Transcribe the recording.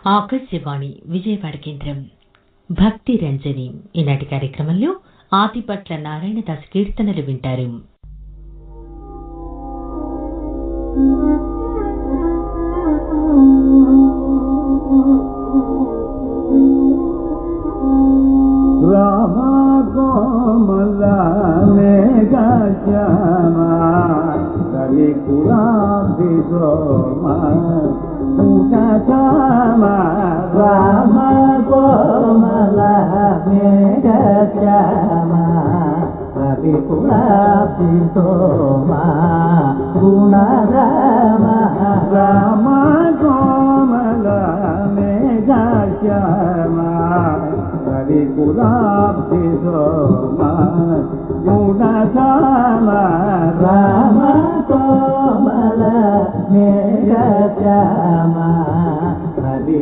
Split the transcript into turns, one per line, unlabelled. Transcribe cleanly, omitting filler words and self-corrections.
ఆకాశవాణి విజయవాడ కేంద్రం భక్తి రంజని ఈనాటి కార్యక్రమంలో ఆదిపట్ల నారాయణదాస్ కీర్తనలు వింటారు.
రామ కోమల మేఘ శ్యామ కవి కులాభి సోమ ముఖ శ్యామ రామ కోమల మేఘ శ్యామ కవి కులాభి సోమ గుణ రామ రామ కోమల మేఘ శ్యామ కవి కులాభి సోమ